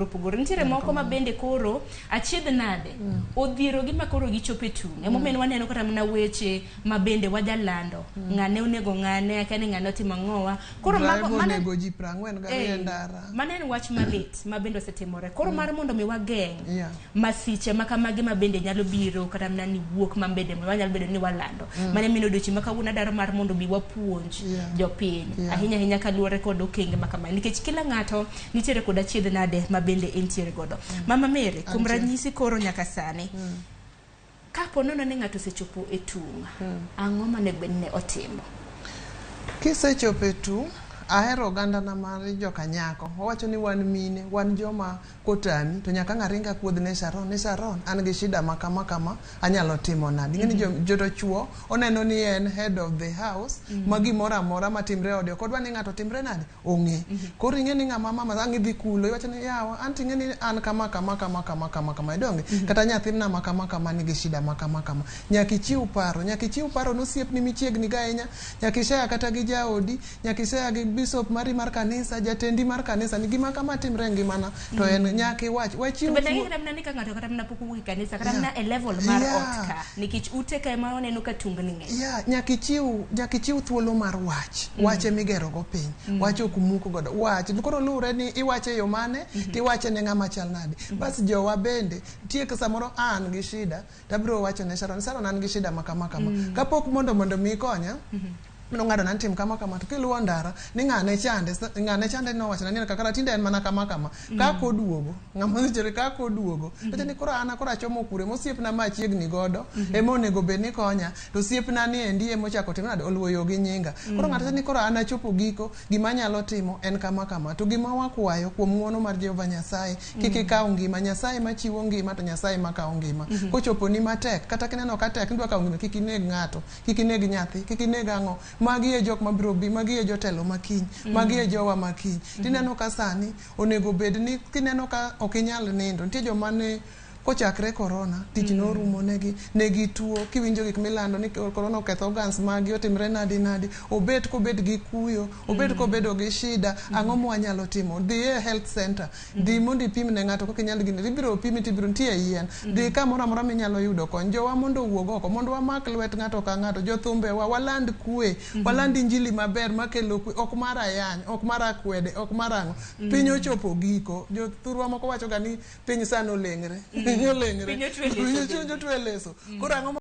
opogore. Nitiere moko ma bende koro achiedh nade odhiero gi makoro gichope tung. Emomiyo waneno kata mana weche ma bende wajalando ng'ane onego ng'ane akani ng'ane otimo ang'owa. Koro onego ji 40 gari ndara. Mano en wach malit ma bende osetimore. Koro mar mondo mi wageng' masiche makamagi ma bende nyalo biro kata mana ni wuok ma bende wanyalo bedo ni walando. Mane mino dochi ma kawuono daro mar mondo mi wapuonj jopiny ahinya kaluwore kod okenge makama nikech kila ng'ato nitiere kod achiedh nade ma bende entiere godo. Mama Mary, kuom ranyisi koro nyaka sani kapo nono ni ng'ato osechopo e tung, ang'o mane ne otimo? Kisechopo e tung, ahero oganda na mar joka nyako. Owacho ni wan mine, wan joma kotami to nyaka ng'aringa kuodh ne Sharon an gi shida makama anyalo timo nadi. Ng'eni joto chuo oneno ni en head of the house ma gimoro amora matimre ode kodwa ni ng'ato timre nadi ong'e. Koro ing'eni ng'ama mama ang' idhi kulo iwacho ni yawa anti ing'eni an kama idonge kata nyathina makama nigi shida makama. Nyaka ichiw paro nosiepni michiegni ga ahinya, nyaka ishare kata gi jaodi, nyaka ishare gi bishop mari mar kanisa, jatendi mar kanisa ni gima kama timre ngimana to en nyaka iwach wachiw. Bende ng'e kata ni ka ng'ato kata mana pok wuok kanisa kata mana e level mar ot ka nikech ute ka ema oneno ka tungni ng'eny. Nyaka ichiw thuolo mar wache migero go piny. Wache ok muko godo. Wach koro lure ni iwache yo mane tiwache ne ng'ama chal nadi. Bas jowa bende tiek samoro an gi shida tabro wacho ne Sharon an gi shida makama. Kapok mondo mi konya mino ng'ado nan tim kama to kiluwo ndara ni ng'ane chande no wacho ni kaka tinde en mana kama ka koduogo ng'ama nitiere ka koduogo to ni koro ana koro achomo kure mosiepna machiegni godo emo onego bed ni konya to siepna ni endi emo chako timo nade oluoyo gi nyinga. Koro ng'ato ni koro ana chopo giko gima nyalo timo en kama to gima wakwayo kuom ng'wono mar Jehova Nyasaye kik ikaw ngima Nyasaye machiwo ngima to Nyasaye makawo ngima. Kochopo ni matek kata kineno ka tek ndwa kawo ngima kik ineg ng'ato, kik ineg nyathi, kik ineg ang'o. Magi e jok mabiro bi, magi e jotelo makiny, magi e jowa makiny. Tineno ka sani onego bed ni kineno ka ok inyal nindo. Nitie joma ne kochakre corona tich norumo negi tuo kiwinjo gik milando ni corona oketho organs magi otimre nadi obet kobed gi kuyo obet kobedo gi shida ang'o mwanyalo timo. Dhi e health center, dhi mondo ipim ne ng'ato kok inyal gine ibiro pimi tibiro ntie yien dhi kamoro amora minyalo yudo kony. Jowa mondo wuog oko mondo wamak lwet ng'ato ka ng'ato, jothumbe waland kwe, waland injili maber makelo kwe, ok mar ayany, ok mar akwede, ok mar ang'o. Piny ochopo giko, jothurwa moko wacho ga ni piny sano lengre. Pinyo lengre. Pinyo chwe leso. Koro ang'o